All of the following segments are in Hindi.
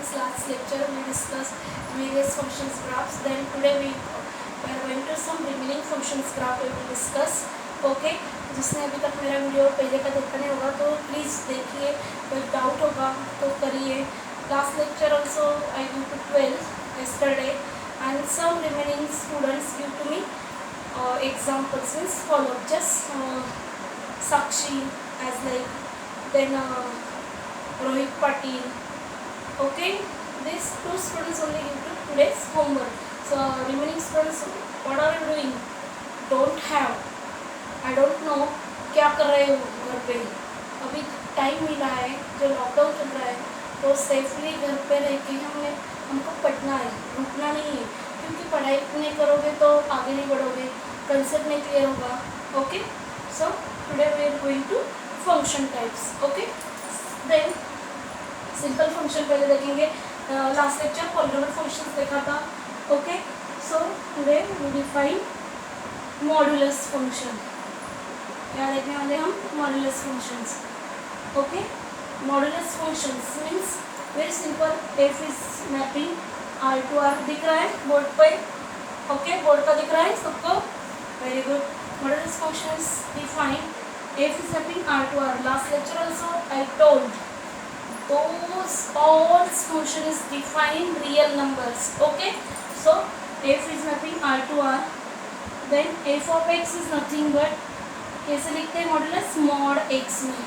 this last lecture we discussed various functions graphs. Then today we are going to some remaining functions graph we will discuss. Okay, जिसने अभी तक मेरा वीडियो पहले का देखा नहीं होगा तो प्लीज़ देखिए, कोई डाउट होगा तो करिए. Last lecture also I give to 12 yesterday and some remaining students give to me examples is followed. Just Sakshi as like, then Rohit Patil. Okay, these two students only give to today's homework. So remaining students, what are you doing? Don't have, I don't know क्या कर रहे हो घर पे. अभी टाइम मिला है, जो लॉकडाउन चल रहा है, तो सेफली घर पे रह के हमको पढ़ना है, रुकना नहीं है. क्योंकि पढ़ाई नहीं करोगे तो आगे नहीं बढ़ोगे, कंसेप्ट नहीं क्लियर होगा. Okay, so today we are going to function types. Okay, then simple function पहले देखेंगे. लास्ट लेक्चर पॉलिनोमियल फंक्शंस देखा था. Okay, so today we define modulus function. क्या देखने वाले हम? Modulus functions. Okay, modulus functions means very simple. F is mapping R to R. दिख रहा है बोर्ड पे? ओके, बोर्ड पर दिख रहा है सबको? Very good. Modulus function is define f is mapping R to R. Last lecture also I told those all function is defining real numbers. Okay, so f is mapping r to r, then f of x is nothing but कैसे लिखते हैं मॉड्यूलस? मॉड x में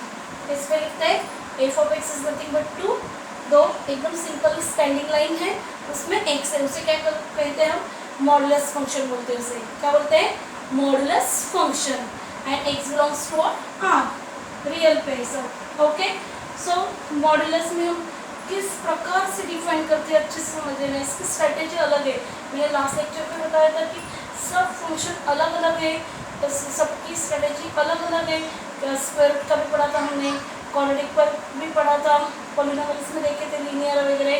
इस पे लिखते हैं f of x is nothing but 2. दो एकदम सिंपल स्टैंडिंग लाइन है, उसमें x है, उसे क्या कहते हैं हम? मॉड्यूलस फंक्शन बोलते हैं. उसे क्या बोलते हैं? Modulus function. And x belongs to r, real pairs. Okay, so modulus में हम किस प्रकार से डिफाइन करते हैं अच्छे से समझ लेना. इसकी स्ट्रैटेजी अलग है. मैंने लास्ट लेक्चर में बताया था कि सब फंक्शन अलग अलग है, तो सबकी स्ट्रैटेजी अलग अलग है. स्क्वायर रूट का भी पढ़ा था हमने, क्वाड्रेटिक पर भी पढ़ा था, पॉलिनोमियल्स में देखे थे, लीनियर वगैरह,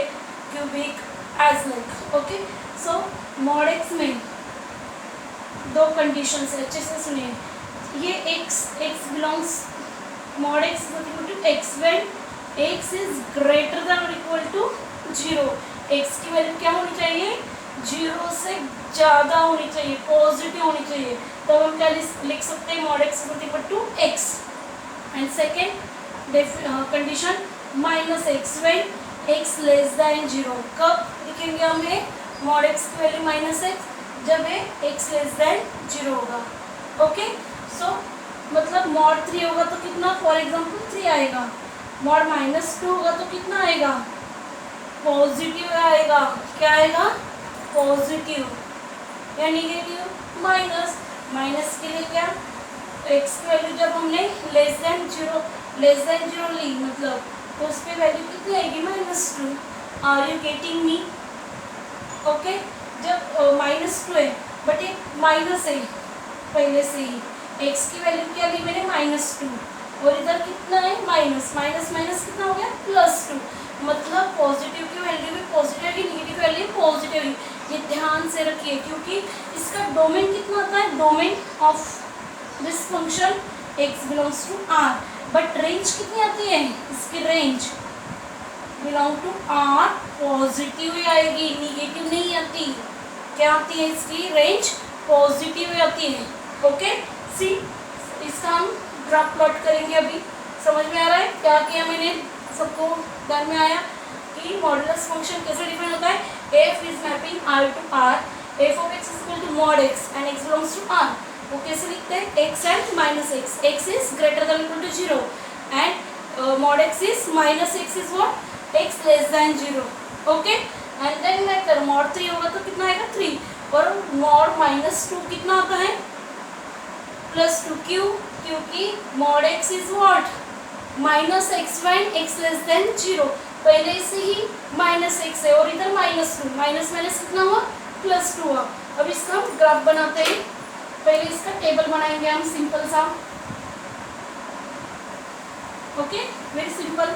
क्यूबिक, एज लाइक. ओके, सो मॉड एक्स में दो कंडीशंस है, अच्छे से सुनिए. ये x belongs mod x is equal to x when x is greater than or equal to 0. x की वैल्यू क्या होनी चाहिए? 0 से ज़्यादा होनी चाहिए, पॉजिटिव होनी चाहिए. तो हम क्या लिख सकते हैं? mod x is equal to x. And second condition minus x when x less than 0. कब लिखेंगे हमें mod x की वैल्यू माइनस एक्स? जब ये x less than 0 होगा. ओके, सो मतलब मॉड 3 होगा तो कितना? फॉर एग्जाम्पल 3 आएगा. मॉड -2 होगा तो कितना आएगा? पॉजिटिव आएगा. क्या आएगा? पॉजिटिव. या निगेटिव? माइनस. माइनस के लिए क्या? एक्स की वैल्यू जब हमने लेस देन जीरो ली, मतलब तो उस पर वैल्यू कितनी आएगी? -2. Are you getting me? Okay, जब -2 है बट ये माइनस है पहले से ही. x की वैल्यू क्या ली मैंने? -2. और इधर कितना है? माइनस. माइनस माइनस कितना हो गया? +2. मतलब पॉजिटिव की वैल्यू भी पॉजिटिव है, निगेटिव वैल्यू पॉजिटिव है. ये ध्यान से रखिए क्योंकि इसका डोमेन कितना आता है? Domain of this function x belongs to r, but range कितनी आती है इसकी? Range belong to r, positive ही आएगी, निगेटिव नहीं आती. क्या आती है इसकी? रेंज पॉजिटिव आती है. ओके, सी इसका हम ग्राफ प्लॉट करेंगे. अभी समझ में आ रहा है क्या किया मैंने? सबको ध्यान में आया कि मॉड्यूलस फंक्शन कैसे डिफाइन होता है? F is mapping R to R, f of x is equal to mod x and x belongs to R. वो कैसे लिखते हैं? X and minus x. X is greater than equal to 0 and mod x is minus x is what? X less than 0. Okay, and then मैं मॉड 3 होगा तो कितना आएगा? 3. और मॉड -2 कितना आता है? +2. क्योंकि mod x is what? -x when x less than 0. पहले से ही -x है और इधर -2. माइनस माइनस कितना हुआ? +2 हुआ. अब इसका हम ग्राफ बनाते हैं. पहले इसका टेबल बनाएंगे हम सिंपल सा. Okay, very simple.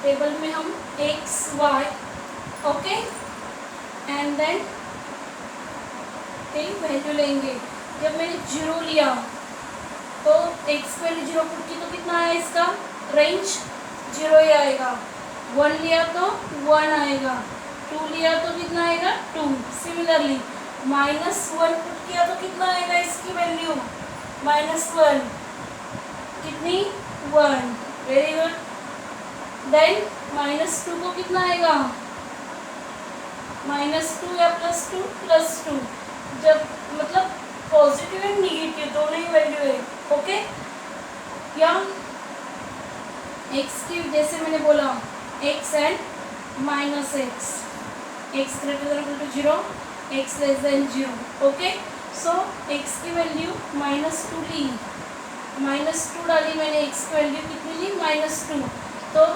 टेबल में हम x y, okay, and then एक वैल्यू लेंगे। जब मैंने 0 लिया तो एक्स वैल्यू 0 पुट की तो कितना आया, इसका रेंज 0 ही आएगा। 1 लिया तो 1 आएगा, 2 लिया तो कितना आएगा 2। सिमिलरली -1 पुट किया तो कितना आएगा, इसकी वैल्यू -1, कितनी 1। Very good. देन -2 को कितना आएगा, -2 या +2 +2, जब मतलब पॉजिटिव एंड निगेटिव दोनों ही वैल्यू है, ओके। या x की जैसे मैंने बोला x and -x, x greater than equal to 0, x less than 0, okay. So x की वैल्यू -2 ली, -2 डाली मैंने, x की वैल्यू कितनी ली -2, तो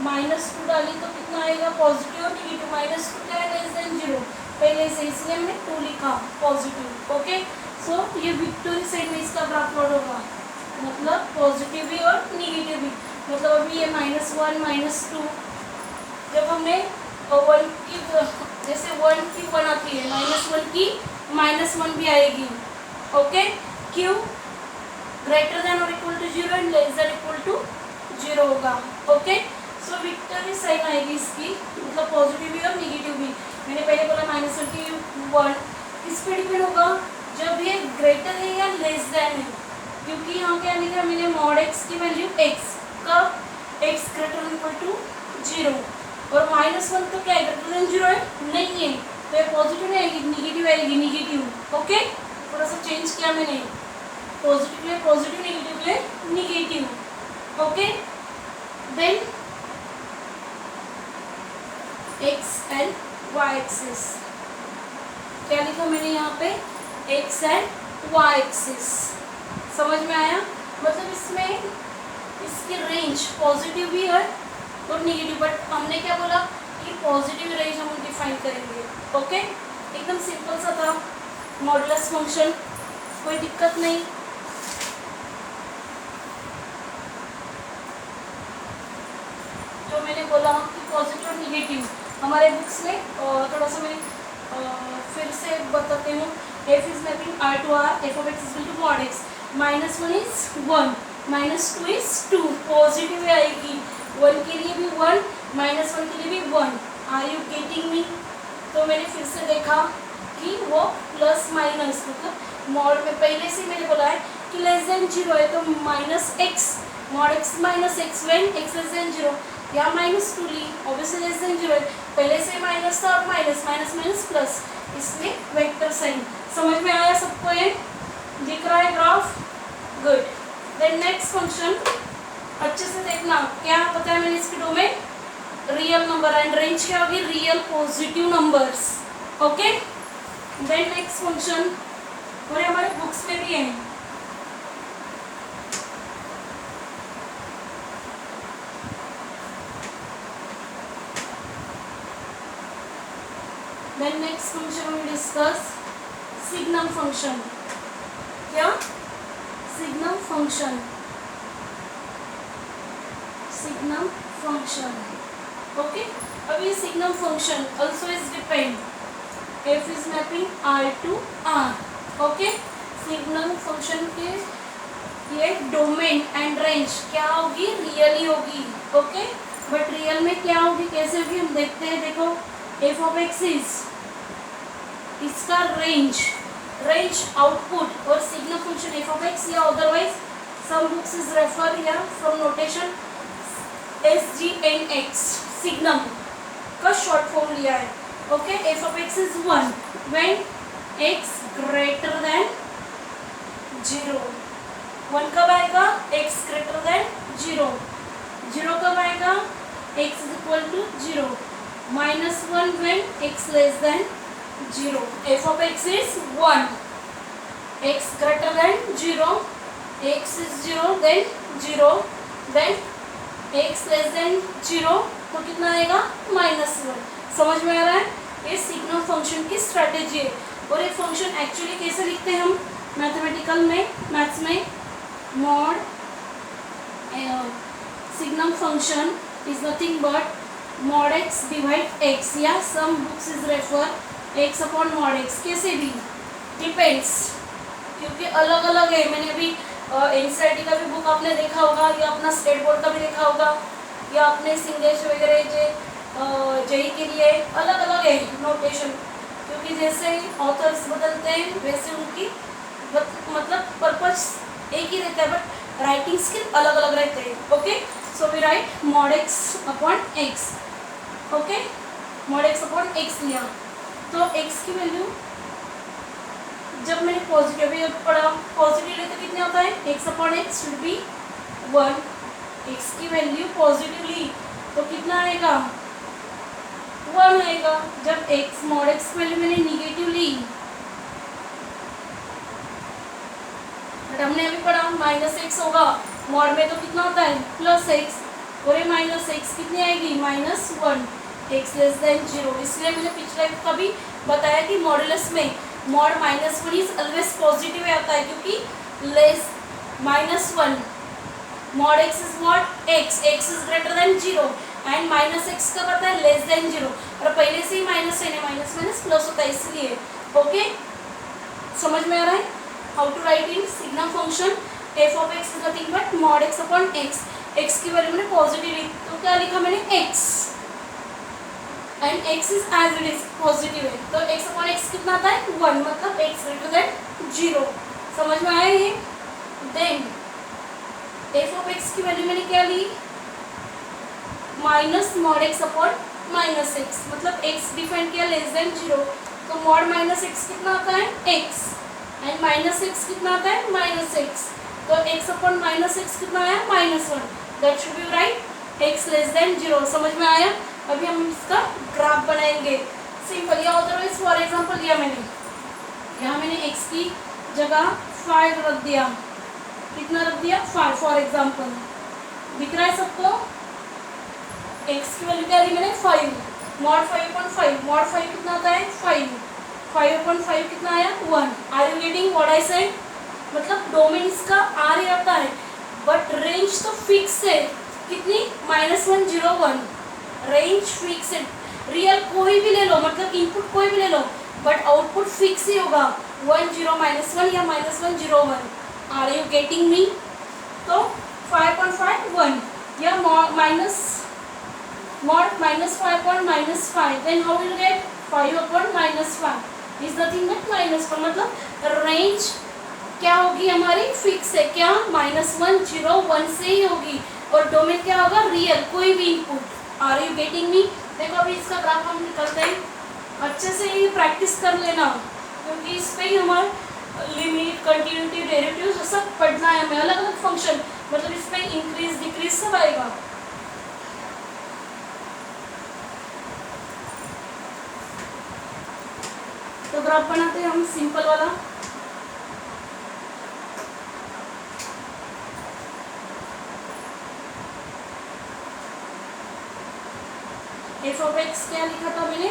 -2 डाली तो कितना आएगा पॉजिटिव और निगेटिव। -2 क्या है, लेस देन 0 पहले से, इसलिए हमने 2 लिखा पॉजिटिव, ओके। सो ये विक्टोरी साइड में इसका ग्राफ प्लॉट होगा, मतलब पॉजिटिव भी और निगेटिव भी। मतलब अभी ये -1 -2, जब हमें 1 की जैसे 1 की 1 आती है, -1 की -1 भी आएगी, ओके। क्यों, ग्रेटर देन और equal to 0 and less than equal to 0 होगा, ओके। सो विक्टोरी साइन आएगी इसकी, मतलब पॉजिटिव भी और निगेटिव भी। मैंने पहले बोला -1 की 1 किस पे डिपेंड होगा, जब ये ग्रेटर है या लेस देन है, क्योंकि यहाँ क्या लिखा है मैंने, मॉड x की वैल्यू x, कब x greater than equal to 0, और -1 तो क्या है, ग्रेटर देन 0 है, नहीं है, तो ये पॉजिटिव नहीं आएगी, निगेटिव आएगी, निगेटिव, ओके। थोड़ा सा चेंज किया मैंने, पॉजिटिव है पॉजिटिव, निगेटिव है negative, okay. Then x and y axis, क्या लिखा मैंने यहाँ पे, x एंड y एक्सिस, समझ में आया। मतलब इसमें इसकी रेंज पॉजिटिव भी है और निगेटिव, बट हमने क्या बोला कि पॉजिटिव रेंज हम डिफाइन करेंगे, ओके। एकदम सिंपल सा था मॉडुलस फंक्शन, कोई दिक्कत नहीं। जो मैंने बोला कि पॉजिटिव और निगेटिव हमारे बुक्स में, थोड़ा सा मैं फिर से बताती हूँ। f is mapping R to R, f of x is equal to mod x, -1 is 1, -2 is 2, positive आएगी, 1 के लिए भी 1, -1 के लिए भी 1। Are you getting me. तो मैंने फिर से देखा कि वो प्लस माइनस, मतलब मॉड में पहले से मैंने बोला है कि लेस देन 0 है तो -x, mod x -x when x less than 0, या -2 ली, ऑब्वियसली लेस देन 0 है, पहले से माइनस था और माइनस माइनस प्लस, इसलिए वेक्टर साइन। समझ में आया सबको, ये दिख रहा है graph, good. Then next function अच्छे से देखना, क्या पता है मैंने इसकी domain real number and range क्या होगी, real positive numbers, okay. Then next function, और हमारे बुक्स में भी है, then next function we will discuss signum function। क्या, signum function, signum function, okay। अब ये signum function also is depend, f is mapping R to R, okay। signum function के ये डोमेन एंड रेंज क्या होगी, रियल ही होगी, ओके। बट रियल में क्या होगी, कैसे होगी, हम देखते हैं। देखो f of x is, इसका रेंज आउटपुट और signum function f of x, या otherwise some books is refer here from notation SGNX, signum का शॉर्ट फॉर्म लिया है, okay. f of x is 1 when x greater than 0, 1 कब आएगा, x greater than 0, 0 कब आएगा, x is equal to 0, -1 when x less than 0, f of x is 1, x greater than 0, x is 0 then 0, then x less than 0 तो कितना आएगा, -1। समझ में आ रहा है, ये सिग्नम फंक्शन की स्ट्रैटेजी है। और ये फंक्शन एक्चुअली कैसे लिखते हैं हम मैथमेटिकल में, मैथ्स में, mod signum function is nothing but mod x divide x, या some books is refer x upon mod x, कैसे भी डिपेंड्स, क्योंकि अलग अलग है। मैंने अभी एनसीईआरटी का भी बुक आपने देखा होगा, या अपना स्टेट बोर्ड का भी देखा होगा, या अपने सिंगेश वगैरह जो जेई के लिए अलग अलग है नोटेशन, क्योंकि जैसे ऑथर्स बदलते हैं वैसे उनकी मतलब पर्पस एक ही रहता है, बट राइटिंग स्किल अलग अलग रहते हैं। Okay, so we write mod x upon x। Okay, mod x upon x लिया, तो x की वैल्यू जब मैंने पॉजिटिव पढ़ा, पॉजिटिव तो कितने होता है, x upon x should be 1। x की वैल्यू पॉजिटिवली तो कितना आएगा, 1 आएगा। जब x mod x की वैल्यू मैंने निगेटिव ली, बट हमने अभी पढ़ा माइनस एक्स होगा, मॉड में तो कितना होता है प्लस एक्स, और ये माइनस एक्स कितनी आएगी, -1, x लेस देन 0। इसलिए मुझे पिछले का भी बताया कि मॉडुलस में मॉड -1 इज ऑलवेज पॉजिटिव आता है, क्योंकि less -1 mod x is mod x is greater than 0 and -x का पता है लेस देन 0, और पहले से ही माइनस है, माइनस माइनस प्लस होता है इसलिए। ओके, समझ में आ रहा है how to write in sigma function f of x is nothing but mod x upon x। x की वैल्यू मैंने पॉजिटिव ली, तो क्या लिखा मैंने x, and x is as it is positive है, तो x अपॉन x कितना आता है 1, मतलब x ग्रेटर देन 0। समझ में आया ये। देन f ऑफ x की वैल्यू मैंने क्या ली, minus mod x upon -x, मतलब x डिफाइन किया लेस देन 0, तो mod -x कितना आता है x, एंड -x कितना आता है -x, तो x अपॉन -x कितना आया -1, that should be right x less than 0। समझ में आया। अभी हम इसका ग्राफ बनाएंगे सिंपल, या अदरवाइज फॉर एग्जांपल दिया मैंने, यहाँ मैंने x की जगह 5 रख दिया, कितना रख दिया 5 फॉर एग्जांपल, दिख रहा है सबको। x की वैल्यू क्या ली मैंने 5, mod 5/5, mod 5 कितना आता है 5, 5/5 कितना आया 1। Are you getting what I said, मतलब डोमेन इसका आर ही आता है, बट रेंज तो फिक्स है, कितनी -1 0 1, रेंज फिक्स है। रियल कोई भी ले लो, मतलब इनपुट कोई भी ले लो, बट आउटपुट फिक्स ही होगा 1 0 -1 या -1 0 1। Are you getting me. तो 5/5 1, या mod -5/-5, then how will you get 5/-5 is nothing but -1, मतलब रेंज क्या होगी हमारी फिक्स है, क्या -1 0 1 से ही होगी, और डोमेन क्या होगा रियल, कोई भी input. Are you getting me. देखो अभी इसका ग्राफ हम निकलते हैं, अच्छे से ये प्रैक्टिस कर लेना, क्योंकि इस पे ही हमारा लिमिट कंटिन्यूटी डेरिवेटिव सब पढ़ना है हमें, अलग अलग फंक्शन, मतलब इस पे इंक्रीज डिक्रीज सब आएगा। तो ग्राफ बनाते हैं हम सिंपल वाला। f of x क्या लिखा था मैंने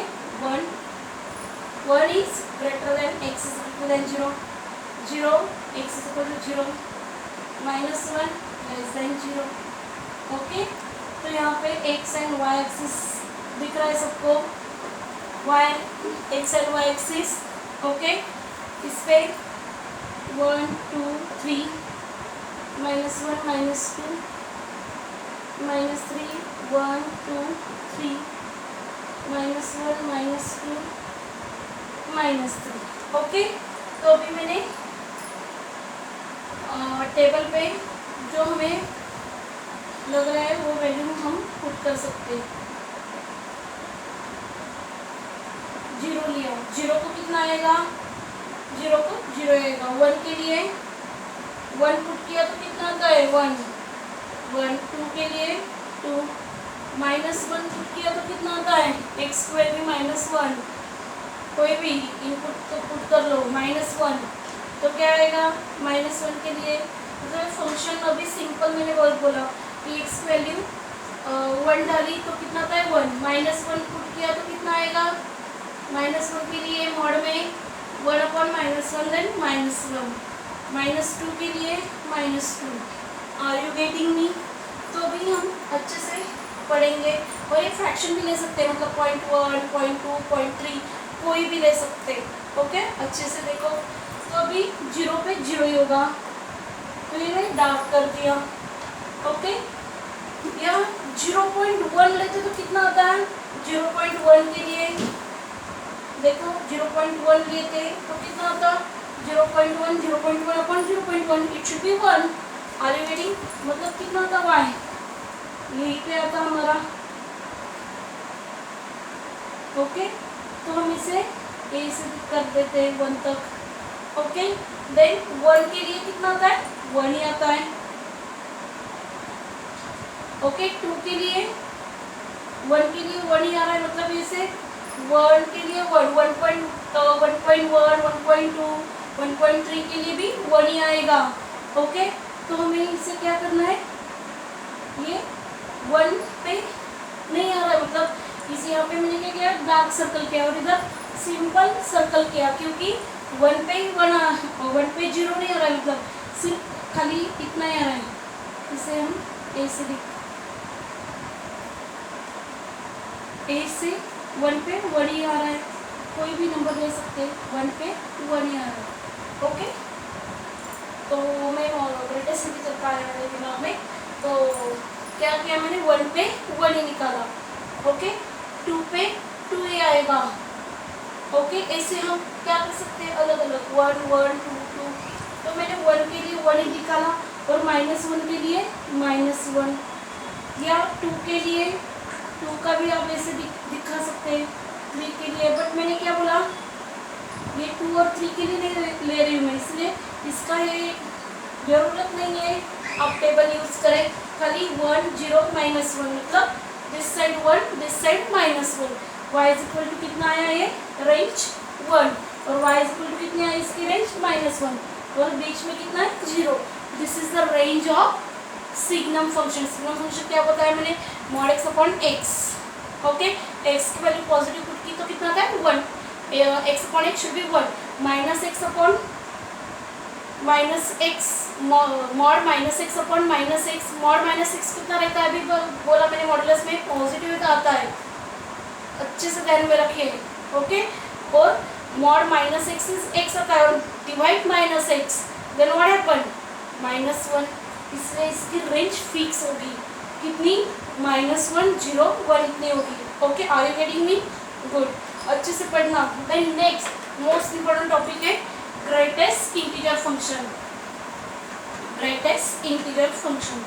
1 is greater than x is greater than 0, 0 x is equal to 0, -1 less than 0। Okay, तो यहाँ पे x एंड y एक्सिस दिख रहा है सबको, x and y axis. Okay, इस पे 1 2 3 -1 -2 -3 1 2 3 -1 -2 -3। ओके, तो अभी मैंने टेबल पे जो हमें लग रहा है वो वैल्यू हम पुट कर सकते हैं। 0 लिया, 0 को कितना आएगा, 0 को 0 आएगा। 1 के लिए 1 पुट किया तो कितना आता है 1 1, 2 के लिए 2, -1 पुट किया तो कितना आता है x की वैल्यू -1, कोई भी इनपुट तो पुट कर लो -1, तो क्या आएगा -1 के लिए, मतलब फंक्शन अभी सिंपल मैंने बोला कि x की वैल्यू 1 डाली तो कितना आता है 1, -1 पुट किया तो कितना आएगा, -1 के लिए मॉड में 1/-1 देन -1, -2 के लिए -2। Are you getting me. तो अभी हम अच्छे से पढ़ेंगे। और ये फ्रैक्शन भी ले सकते हैं, मतलब 0.1, 0.2, 0.3 कोई भी ले सकते हैं। ओके, अच्छे से देखो। तो अभी 0 पे 0 ही होगा, तो ये मैंने डार्क कर दिया। ओके, या 0.1 लेते तो कितना आता है? 0.1 के लिए देखो, 0.1 लेते तो कितना आता? 0.1, 0.1 upon 0.1, it should be 1। Are you getting? मतलब कितना आता y? यही पे आता हमारा। ओके, तो हम इसे a से कर देते हैं 1 तक। ओके, देन 1 के लिए कितना आता है? 1 ही आता है। ओके, 2 के लिए 1 के लिए 1 ही आ रहा है, मतलब इसे 1 के लिए 1, 1.1, 1.2, 1.3 के लिए भी 1 ही आएगा। ओके, तो हमें इसे क्या करना है? ये 1 पे नहीं आ रहा है, मतलब इसे यहाँ पे मैंने क्या किया? डार्क सर्कल किया, और इधर सिंपल सर्कल किया, क्योंकि 1 पे 1 पे 0 नहीं आ रहा है, मतलब सिर्फ खाली इतना ही आ रहा है। इसे हम ए से ए से 1 पे 1 ही आ रहा है, कोई भी नंबर ले सकते हैं, 1 पे 1 ही आ रहा है। ओके, तो मैं ग्रेटेस्ट इंटीजर का आया मेरे दिमाग में, तो क्या किया मैंने? 1 पे 1 ही निकाला। ओके, 2 पे 2 ही आएगा। ओके, ऐसे हम क्या कर सकते हैं? अलग अलग 1, 1, 2, 2। तो मैंने 1 के लिए 1 ही निकाला, और -1 के लिए -1, या 2 के लिए 2 का भी आप ऐसे दिखा सकते हैं, 3 के लिए। बट मैंने क्या बोला? ये 2 और 3 के लिए नहीं ले रही हूँ मैं, इसलिए इसका ये जरूरत नहीं है आप टेबल यूज करें। खाली 1, 0, -1, मतलब this side 1, this side -1। y is equal to कितना आया? ये रेंज 1, और y इज इक्वल टू कितनी आई इसकी रेंज? -1, और बीच में कितना है? 0। This is the range of signum function. Signum function क्या बताया मैंने? mod x upon x। Okay, x की वैल्यू पॉजिटिव पुट की तो कितना था? 1। x upon x should be 1, -x upon -x, mod -x upon -x, mod -x कितना रहता है? अभी बोला मैंने मॉडुलस में पॉजिटिव आता है, अच्छे से ध्यान में रखिए। ओके, और mod -x इज x आता है, और divide -x, then what happen? -1, इसलिए इसकी रेंज फिक्स होगी। कितनी? -1, 0, 1 इतनी होगी। Okay, are you getting me? Good, अच्छे से पढ़ना। Then next most important topic है greatest integer function. Greatest integer function,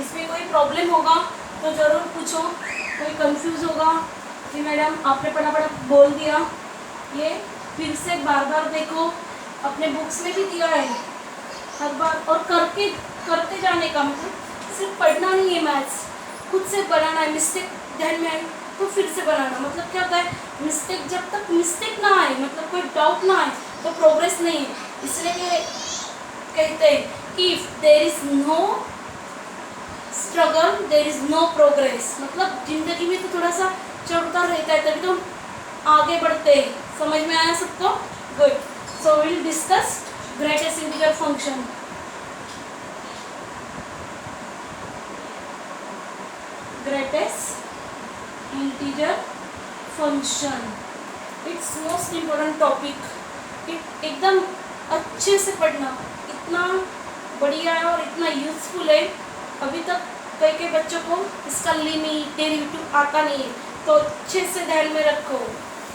इसमें कोई प्रॉब्लम होगा तो ज़रूर पूछो। कोई कंफ्यूज होगा कि मैडम आपने फटाफट बोल दिया, ये फिर से बार बार देखो, अपने बुक्स में भी दिया है हर बार, और करते जाने का, मतलब सिर्फ पढ़ना नहीं है, मैथ्स खुद से बनाना है। मिस्टेक ध्यान में आई तो फिर से बनाना, मतलब क्या होता है? मिस्टेक, जब तक मिस्टेक ना आए, मतलब कोई डाउट ना आए, तो प्रोग्रेस नहीं है। इसलिए कहते हैं if there is no struggle there is no progress, मतलब जिंदगी में तो थोड़ा सा चढ़ उतार रहता है, तभी तो हम आगे बढ़ते हैं। समझ में आया सबको? Good, so will discuss greatest integer function. Greatest integer function, it's most important topic. एकदम अच्छे से पढ़ना, इतना बढ़िया है और इतना यूजफुल है। अभी तक कई बच्चों को इसका लिमिट डेरिवेटिव आता नहीं है, तो अच्छे से ध्यान में रखो।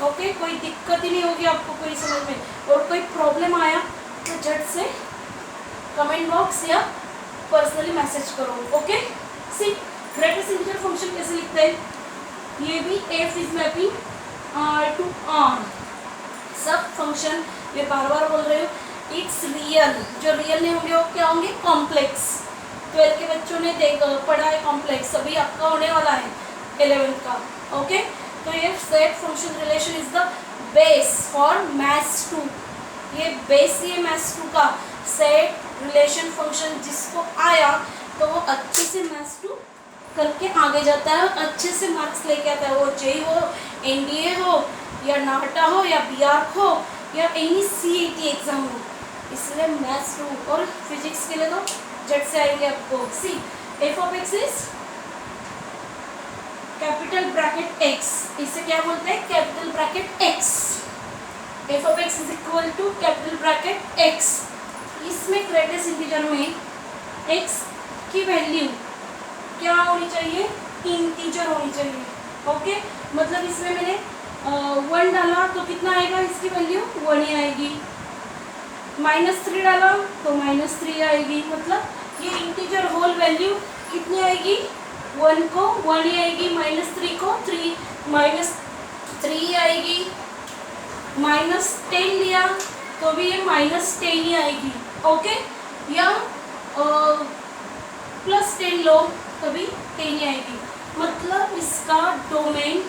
ओके, कोई दिक्कत ही नहीं होगी आपको कोई समझ में, और कोई प्रॉब्लम आया तो झट से कमेंट बॉक्स या पर्सनली मैसेज करो। Okay, see greatest integer function कैसे लिखते हैं? ये भी f is mapping r to r सब फंक्शन, ये बार बार बोल रहे हो, इट्स रियल। जो रियल नहीं होंगे वो क्या होंगे? कॉम्प्लेक्स। 12 के बच्चों ने पढ़ा है कॉम्प्लेक्स, अभी आपका होने वाला है 11th का। ओके, तो ये set function relation is the base for maths 2। ये बेस ही है मैथ्स 2 का। सेट रिलेशन फंक्शन जिसको आया तो वो अच्छे से मैथ्स 2 करके आगे जाता है, अच्छे से मार्क्स लेके आता है। वो जेई हो, एनडीए हो, या नाटा हो, या बीआर्क हो, या एनी सीईटी एग्जाम हो। इसलिए मैथ्स 2 और फिजिक्स के लिए तो झट से आएंगे आपको। See f of x is capital bracket x, इसे क्या बोलते हैं? Capital bracket x। f of x is equal to capital bracket x। इसमें ग्रेटेस्ट इंटीजर में x की वैल्यू क्या होनी चाहिए? इंटीजर होनी चाहिए। ओके, मतलब इसमें मैंने 1 डाला तो कितना आएगा? इसकी वैल्यू 1 ही आएगी। -3 डाला तो -3 आएगी। मतलब ये इंटीजर होल वैल्यू कितनी आएगी? 1 को 1 ही आएगी, -3 को 3 आएगी। -10 लिया तो भी ये -10 ही आएगी। ओके, या +10 लो तो भी 10 ही आएगी। मतलब इसका डोमेन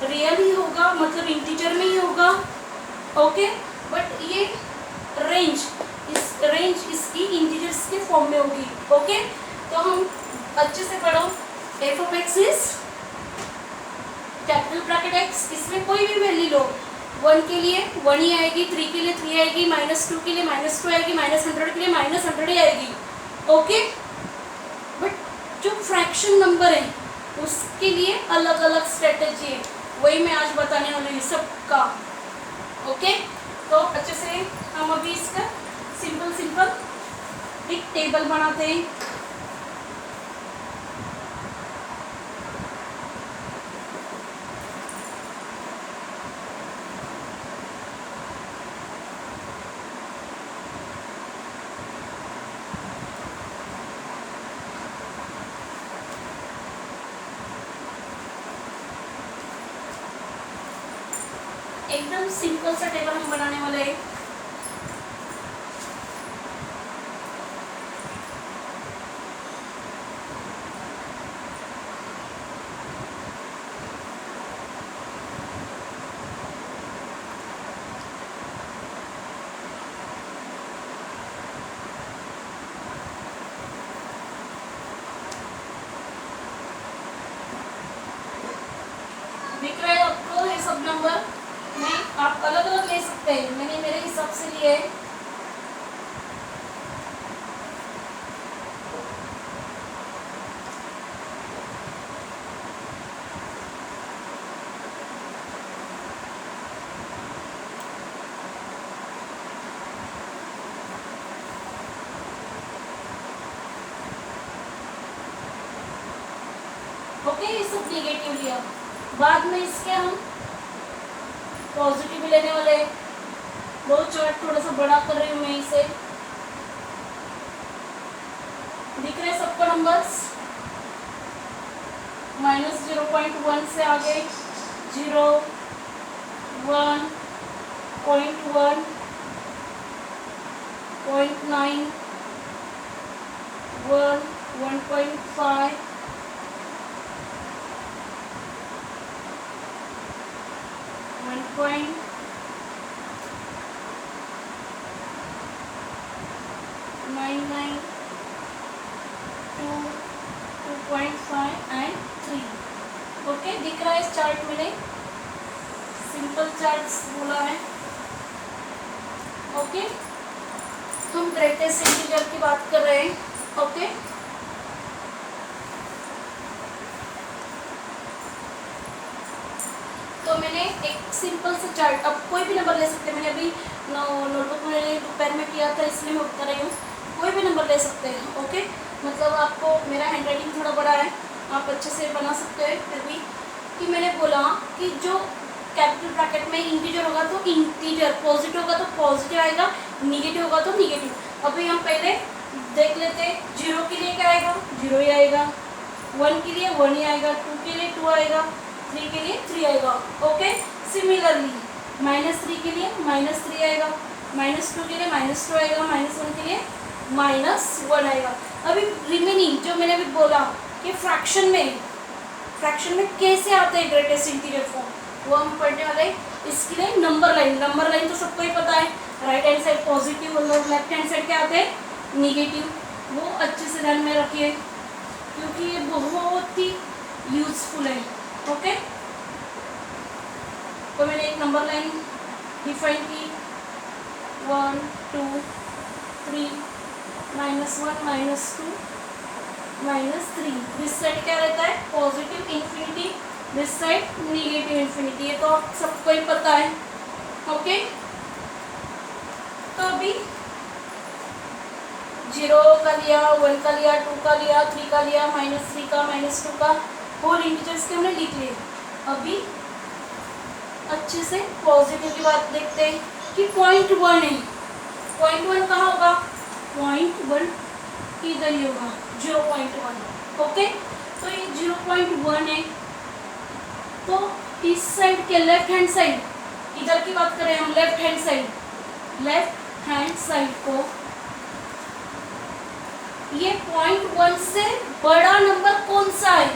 रियल ही होगा, मतलब इंटीजर में ही होगा। ओके, बट ये रेंज इसकी इंटीजर्स के फॉर्म में होगी। ओके, तो हम अच्छे से पढ़ो। f of x is capital bracket x, इसमें कोई भी वैल्यू लो, 1 के लिए 1 ही आएगी, 3 के लिए 3 आएगी, -2 के लिए -2 आएगी, -100 के लिए -100 ही आएगी। ओके, बट जो फ्रैक्शन नंबर है उसके लिए अलग अलग स्ट्रेटेजी है, वही मैं आज बताने वाली हूँ सबका। ओके, तो अच्छे से हम अभी इसका सिंपल एक टेबल बनाते हैं। एकदम सिंपल सा टेबल हम बनाने वाले हैं। दिख रहा है आपको ये सब नंबर? नहीं, आप अलग अलग ले सकते हैं, मैंने मेरे हिसाब से लिए है। ओके, ये सब नेगेटिव लिया, बाद में इसके हम पॉजिटिव भी लेने वाले हैं। दो चार्ट थोड़ा सा बड़ा कर रही हूँ मैं इसे। दिख रहे सबको नंबर्स? -0.1 से आगे 0, 1, 0.1, 0.9, 1, 1.5, 1.99, 2, 2.5 एंड 3। ओके, दिख रहा है इस चार्ट में? सिंपल चार्ट्स बोला है। ओके, हम ग्रेटेस्ट इंटीजर की बात कर रहे हैं। ओके, तो मैंने एक सिंपल सा चार्ट, अब कोई भी नंबर ले सकते हैं, मैंने अभी नोटबुक में दोपहर में किया था इसलिए मैं बता रही हूँ, कोई भी नंबर ले सकते हैं। ओके, मतलब आपको मेरा हैंडराइटिंग थोड़ा बड़ा है, आप अच्छे से बना सकते हैं। फिर भी कि मैंने बोला कि जो कैपिटल ब्रैकेट में इंटीजर होगा तो इंटीजर, पॉजिटिव होगा तो पॉजिटिव आएगा, निगेटिव होगा तो निगेटिव। अभी हम पहले देख लेते हैं, 0 के लिए क्या आएगा? 0 ही आएगा, 1 के लिए 1 ही आएगा, 2 के लिए 2 आएगा, 3 के लिए 3 आएगा। ओके, सिमिलरली -3 के लिए -3 आएगा, -2 के लिए -2 आएगा, -1 के लिए -1 आएगा। अभी रिमेनिंग जो मैंने अभी बोला कि फ्रैक्शन में कैसे आते हैं ग्रेटेस्ट इंटीजर फॉर्म, वो हम पढ़ने वाले हैं। इसके लिए नंबर लाइन तो सबको ही पता है, राइट हैंड साइड पॉजिटिव और लेफ्ट हैंड साइड क्या आते हैं? निगेटिव। वो अच्छे से ध्यान में रखिए क्योंकि ये बहुत ही यूजफुल है। ओके, तो मैंने एक नंबर लाइन डिफाइन की, 1, 2, 3, -1, -2, -3। दिस साइड क्या रहता है, positive infinity, this side negative infinity. ये तो आप सबको ही पता है। ओके, तो अभी 0 का लिया, 1 का लिया, 2 का लिया, 3 का लिया, -3 का, -2 का, होल इंटीजर्स के हमने लिख लिए। अभी अच्छे से पॉजिटिव की बात देखते हैं कि 0.1 है। 0.1 कहाँ होगा, 0.1 इधर ही होगा, 0.1। ओके, तो ये 0.1 है। तो इस साइड के लेफ्ट हैंड साइड, इधर की बात करें हम, लेफ्ट हैंड साइड को, ये 0.1 से बड़ा नंबर कौन सा है?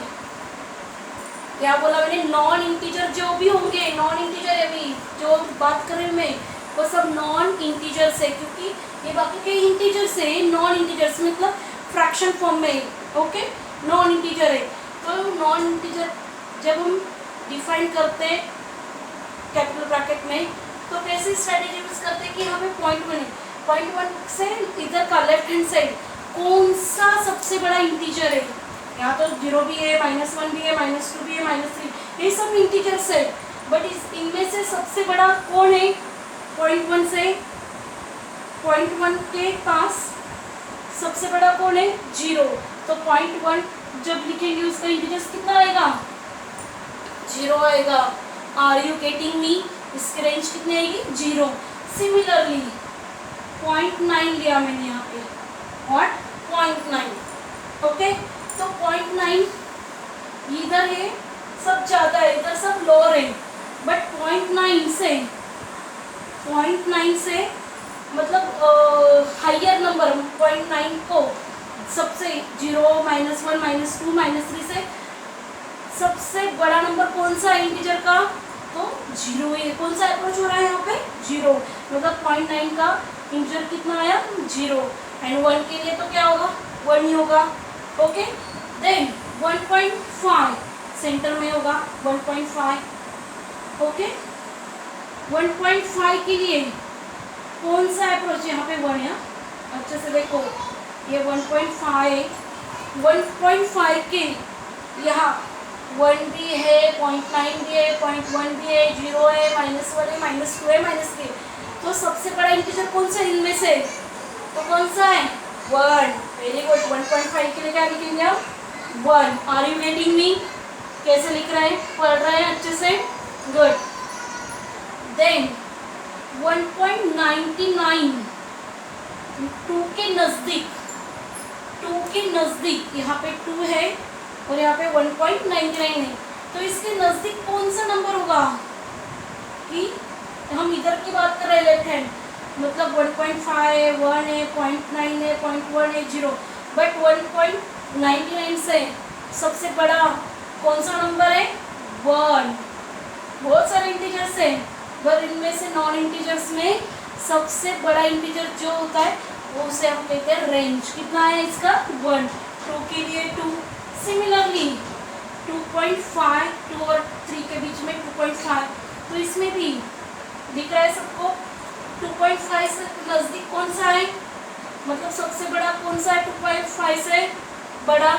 क्या बोला मैंने, नॉन इंटीजर जो भी होंगे, नॉन इंटीजर अभी जो बात कर रही हूँ मैं, वो सब नॉन इंटीजर्स है, क्योंकि ये बाकी के इंटीजर्स है, नॉन इंटीजर्स मतलब फ्रैक्शन फॉर्म में। ओके, नॉन इंटीजर है। तो नॉन इंटीजर जब हम डिफाइन करते हैं कैपिटल ब्रैकेट में, तो कैसी स्ट्रेटेजी यूज करते हैं कि यहाँ पे 0.1 है, 0.1 से इधर का लेफ्ट हैंड साइड कौन सा सबसे बड़ा इंटीजर है। यहाँ तो 0 भी है, -1 भी है, -2 भी है, -3, ये सब इंटीजर्स है, बट इनमें से सबसे बड़ा कौन है 0.1 से? 0.1 के पास सबसे बड़ा कौन है, 0। तो 0.1 जब लिखेंगे उसका इंटीजर्स कितना आएगा, 0 आएगा। Are you getting me? इसकी रेंज कितनी आएगी, 0। सिमिलरली 0.9 लिया मैंने यहाँ पे, और 0.9। ओके, तो 0.9 इधर है, सब ज़्यादा है, इधर सब लोअर है, बट 0.9 से मतलब हाइयर नंबर 0.9 को सबसे 0, -1, -2, -3 से सबसे बड़ा नंबर कौन सा है इंटीजर का, तो 0 है। कौन सा अप्रोच हो रहा है यहाँ पे, 0, मतलब 0.9 का इंटीजर कितना आया, 0। एंड 1 के लिए तो क्या होगा, 1 ही होगा। ओके, देन 1.5 सेंटर में होगा, 1.5। ओके, 1.5 के लिए कौन सा अप्रोच, यहाँ पे 1 है, अच्छे से देखो, ये 1.5 है। 1.5 के यहाँ 1 भी है, 0.9 भी है, 0.1 भी है, 0 है, -1 है, -2 है, -3। तो सबसे बड़ा इंटीजर कौन सा इनमें से, तो कौन सा है, 1। Very good. 1.5 के लिए क्या लिखेंगे आप, 1। Are you getting me? कैसे लिख रहे हैं, पढ़ रहे हैं अच्छे से, गुड। देन 1.99 2 के नज़दीक, यहाँ पे 2 है और यहाँ पे 1.99 है, तो इसके नज़दीक कौन सा नंबर होगा, कि हम इधर की बात कर रहे हैं लेफ्ट हैंड, मतलब 1.5 है, 1 है, 0.9 है, 0.1 है, 0, बट 1.99 से सबसे बड़ा कौन सा नंबर है, 1। बहुत सारे इंटीजर्स हैं, पर इनमें से नॉन इंटीजर्स में सबसे बड़ा इंटीजर जो होता है वो उसे हम कहते हैं रेंज। कितना है इसका, 1। 2 के लिए 2। सिमिलरली 2.5, 2 और 3 के बीच में 2.5, तो इसमें भी दिख रहा है सबको, 2.5 से नज़दीक कौन सा है, मतलब सबसे बड़ा कौन सा है, 2.5 से बड़ा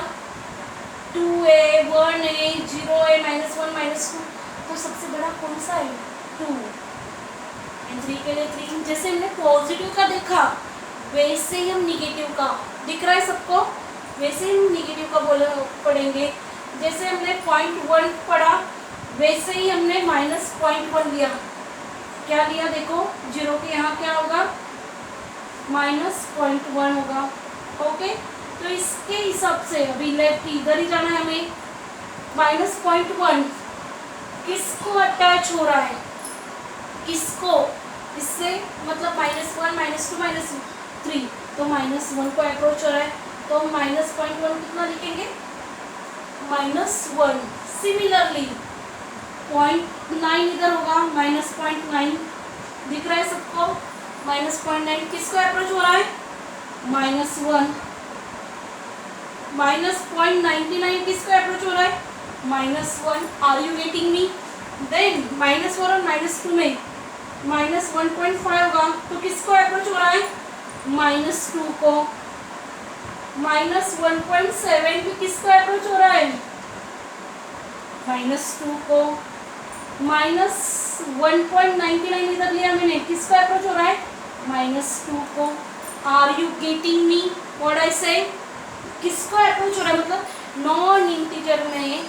2 है, 1 है, 0 है, -1, -2, तो सबसे बड़ा कौन सा है, 2। एंड 3 के लिए 3। जैसे हमने पॉजिटिव का देखा वैसे ही हम निगेटिव का, दिख रहा है सबको, वैसे ही हम निगेटिव का पढ़ेंगे। जैसे हमने 0.1 पढ़ा वैसे ही हमने -0.1 लिया। क्या लिया देखो, 0 के यहाँ क्या होगा, -0.1 होगा। ओके, तो इसके हिसाब से अभी लेफ्ट इधर ही जाना है हमें। -0.1 किसको अटैच हो रहा है, किसको, इससे मतलब -1, -2, -3, तो -1 को अप्रोच हो रहा है, तो -0.1 कितना लिखेंगे, -1। सिमिलरली 0.9 इधर होगा, -0.9 दिख रहा है सबको, -0.9 किसको अप्रोच हो रहा है, -1। -0.99 किसको अप्रोच हो रहा है, -1। Are you getting me? Then -1 और -2 में -1.5 होगा, तो किसको अप्रोच हो रहा है, -2 को। -1.7 भी किसको अप्रोच हो रहा है? -2 को। -1.99 इधर लिया मैंने, किसको अप्रोच हो रहा है? -2 को। Are you getting me what I say? किसको अप्रोच हो रहा है? मतलब नॉन इंटीजर में,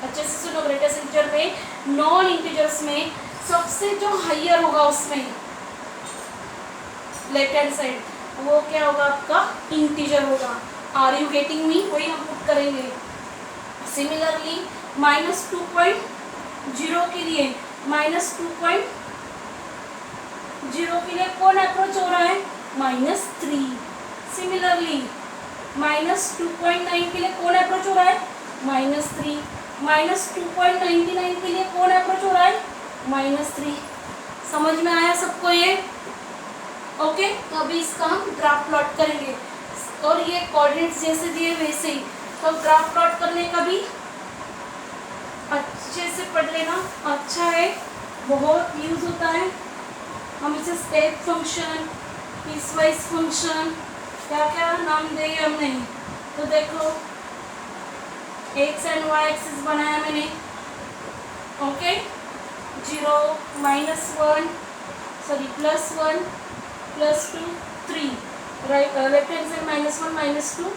अच्छे से सुनो, ग्रेटेस्ट इंटीजर में, नॉन इंटीजर्स में सबसे जो हायर होगा उसमें लेफ्ट हैंड साइड, वो क्या होगा? आपका इंटीजर होगा। आर यू गेटिंग मी, वही हम पुट करेंगे। सिमिलरली -2.0 के लिए, -2.0 के लिए कौन अप्रोच हो रहा है? -3। सिमिलरली -2.9 के लिए कौन अप्रोच हो रहा है? -3। -2.99 के लिए कौन अप्रोच हो रहा है? -3। समझ में आया सबको ये? ओके, तो अभी इसका हम ग्राफ प्लॉट करेंगे और ये कोऑर्डिनेट्स जैसे दिए वैसे ही। तो ग्राफ प्लॉट करने का भी अच्छे से पढ़ लेना, अच्छा है, बहुत यूज होता है। हम इसे स्टेप फंक्शन, पीसवाइज फंक्शन, क्या क्या नाम दिए हमने। तो देखो एक्स एंड वाई एक्सिस बनाया मैंने, okay, 0, -1, sorry +1, +2, 3, right, left hand side -1, -2,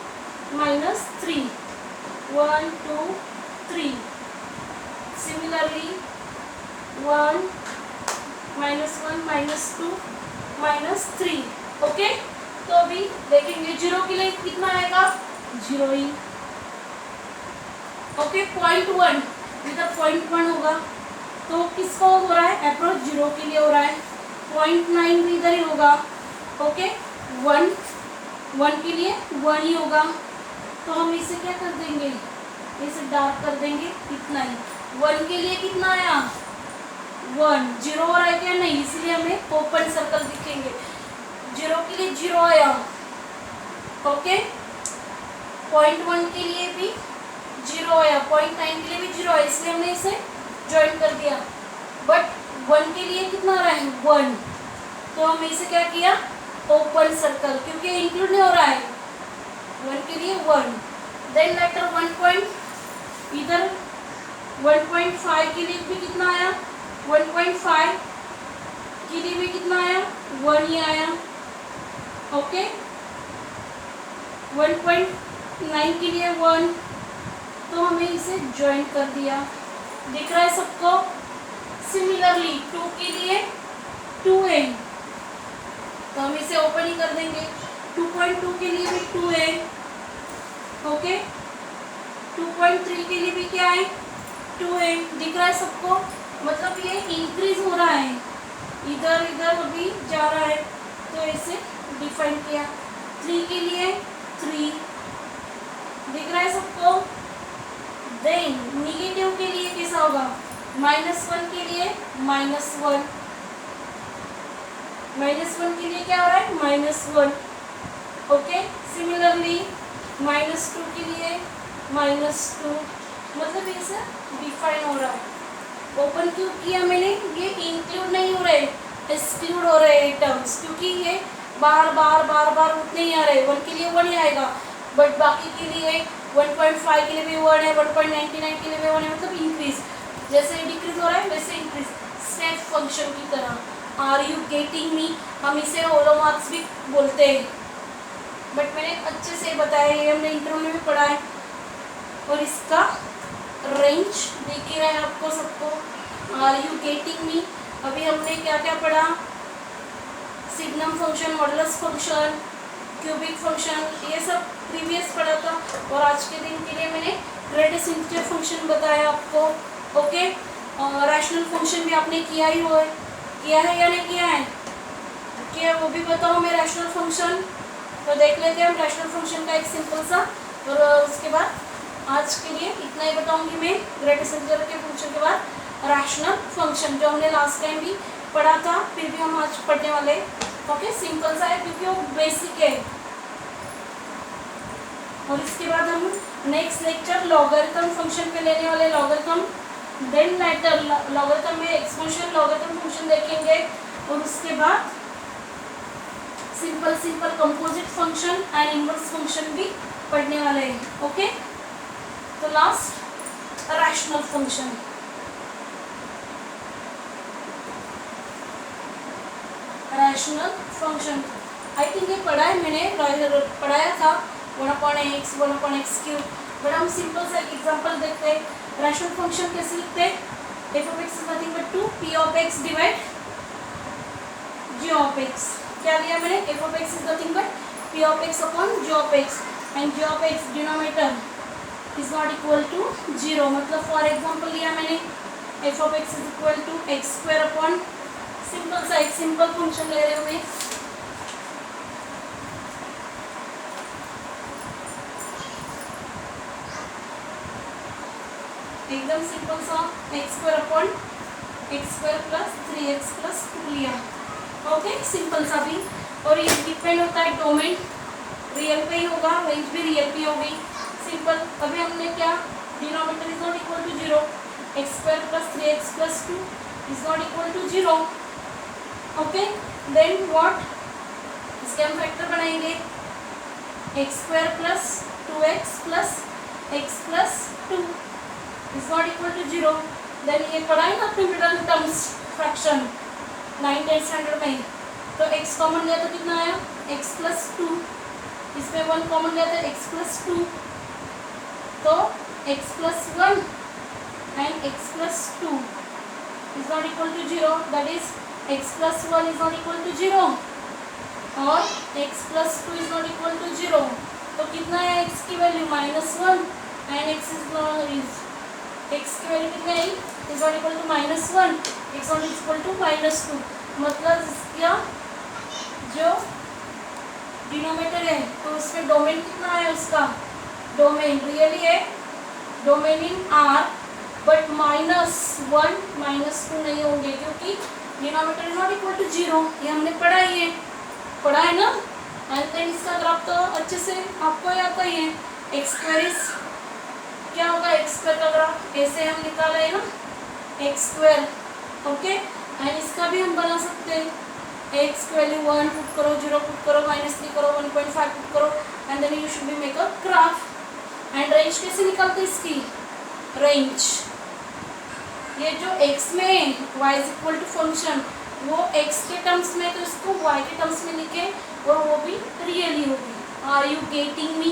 -3, 1, 2, 3। Similarly 1, -1, -2, -3। Okay, तो अभी देखेंगे 0 के लिए कितना आएगा? 0 ही। ओके, 0.1 इधर 0.1 होगा, तो किसको हो रहा है? अप्रोच 0 के लिए हो रहा है। 0.9 भी इधर ही होगा। ओके, 1 के लिए 1 ही होगा, तो हम इसे क्या कर देंगे? इसे डार्क कर देंगे, इतना ही। 1 के लिए कितना आया? 1। 0 हो रहा है क्या? नहीं, इसलिए हमें ओपन सर्कल दिखेंगे। 0 के लिए 0 आया। ओके, 0.1 के लिए भी 0 आया, 0.9 के लिए भी 0 आया, इसलिए हमने इसे ज्वाइन कर दिया। बट 1 के लिए कितना आ रहा है? 1, तो हमने इसे क्या किया? ओपन सर्कल, क्योंकि इंक्लूड नहीं हो रहा है। 1 के लिए 1, देन लेटर 1. इधर 1.5 के लिए भी कितना आया? 1.5 के लिए भी कितना आया? 1 ही आया। ओके, 1.9 के लिए 1, तो हमें इसे ज्वाइन कर दिया। दिख रहा है सबको? सिमिलरली 2 के लिए 2 है, तो हम इसे ओपन ही कर देंगे। 2.2 के लिए भी 2 है। ओके, 2.3 के लिए भी क्या है? 2 है। दिख रहा है सबको? मतलब ये इंक्रीज हो रहा है, इधर इधर अभी जा रहा है, तो इसे डिफाइन किया। 3 के लिए 3, दिख रहा है सबको? देन निगेटिव के लिए कैसा होगा? -1 के लिए -1, -1 के लिए क्या हो रहा है? -1। ओके, सिमिलरली -2 के लिए -2, मतलब ये सब डिफाइन हो रहा है। ओपन क्यों किया मैंने? ये इंक्लूड नहीं हो रहे, एक्सक्लूड हो रहे हैं टर्म्स, क्योंकि ये बार बार उतने ही आ रहे हैं। 1 के लिए 1 ही आएगा, बट बाकी के लिए 1.5 के लिए भी 1 है, 1.99 के लिए भी 1 है, मतलब इंक्रीज। जैसे डिक्रीज हो रहा है वैसे इंक्रीज, स्टेप फंक्शन की तरह। आर यू गेटिंग मी, हम इसे होलोमार्क्स भी बोलते हैं, बट मैंने अच्छे से बताया, ये हमने इंटरव्यू में भी पढ़ा है। और इसका रेंज दिख ही रहा है आपको सबको। आर यू गेटिंग मी, अभी हमने क्या क्या पढ़ा? Signum function, modulus function, cubic function, ये सब प्रीवियस पढ़ा था। और आज के दिन के लिए मैंने ग्रेटेस्ट इंटीजर फंक्शन बताया आपको। ओके, और रैशनल फंक्शन भी आपने किया ही हो, किया है या नहीं किया है? किया, वो भी बताओ मैं रैशनल फंक्शन। तो देख लेते हैं हम रैशनल फंक्शन का एक सिंपल सा, और उसके बाद आज के लिए इतना ही बताऊंगी मैं ग्रेटेस्ट इंटीजर के फंक्शन के बाद रैशनल फंक्शन, जो हमने लास्ट टाइम भी पढ़ा था, फिर भी हम आज पढ़ने वाले। ओके, सिंपल सा है क्योंकि वो बेसिक है। और इसके बाद हम नेक्स्ट लेक्चर लॉगरिथम फंक्शन पे लेने वाले, लॉगरिथम, देन लेटर लॉगरिथम में एक्सपोनेंशियल लॉगरिथम फंक्शन देखेंगे, और उसके बाद simple composite function and inverse function भी पढ़ने वाले हैं। ओके, तो last rational function. Rational function I think ये पढ़ा है मैंने, पढ़ाया था 1/x 1/x³, बट हम सिंपल सा एग्जांपल देखते हैं। रैशनल फंक्शन कैसे लिखते हैं? f(x) is nothing but 2 p(x) divide g(x). क्या लिया मैंने? f(x) is nothing but p(x) upon g(x), and g(x) denominator is not equal to 0। मतलब फॉर एग्जांपल लिया मैंने f(x) is equal to x² upon, simple सा एक सिंपल फंक्शन ले रहे हो मैं, एकदम सिंपल सा x² upon x² plus 3x plus 2 लिया। ओके, सिंपल सा भी। और ये डिपेंड होता है डोमेन, रियल पे ही होगा, रेंज भी रियल पे होगी। सिंपल। अभी हमने क्या, denominator is not equal to 0, x² plus 3x plus 2 is not equal to 0। Okay, then what, इसके हम फैक्टर बनाएंगे, x² plus 2x plus x plus 2 is not equal to 0। देन ये पढ़ा है ना अपने middle terms fraction 9th standard में, तो x कॉमन लिया तो कितना आया, x प्लस 2, इसमें 1 कॉमन लिया था x प्लस 2, तो x plus 1 and x plus 2 is not equal to 0, that is x plus 1 is not equal to 0 और x plus 2 is not equal to 0। तो कितना है x की वैल्यू -1 एंड x की वैल्यू कितनी आई, is not equal to -1, x not equal to -2। मतलब इसका जो डिनोमिनेटर है तो उसमें डोमेन कितना है, उसका डोमेन रियली है, डोमेन इन R, बट -1 -2 नहीं होंगे क्योंकि denominator is not equal to 0। ये हमने पढ़ा है ना। एंड देन इसका ग्राफ तो अच्छे से आपको याद ही है, x² क्या होगा, x² का ग्राफ ऐसे हम निकाला है ना, x²। ओके, एंड इसका भी हम बना सकते हैं, x की वैल्यू 1 पुट करो, 0 पुट करो, -3 करो, 1.5 पुट करो, and then you should be make a graph. And range कैसे निकालते हैं इसकी, रेंज ये जो x में y is equal to function, वो x के टर्म्स में, तो इसको y के टर्म्स में लिखे और वो भी रियली होगी। Are you getting me?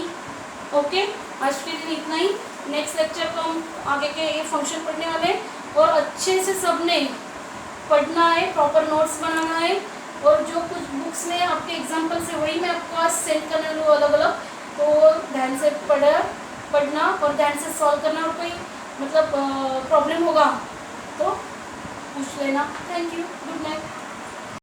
Okay, आज के दिन इतना ही। नेक्स्ट लेक्चर को हम आगे के ये फंक्शन पढ़ने वाले हैं और अच्छे से सबने पढ़ना है, प्रॉपर नोट्स बनाना है, और जो कुछ बुक्स में आपके एग्जाम्पल से वही मैं आपको आज सेंड करने वाली हूँ अलग अलग, तो ध्यान से पढ़ना और ध्यान से सॉल्व करना, और कोई मतलब प्रॉब्लम होगा तो पूछ लेना। Thank you, good night.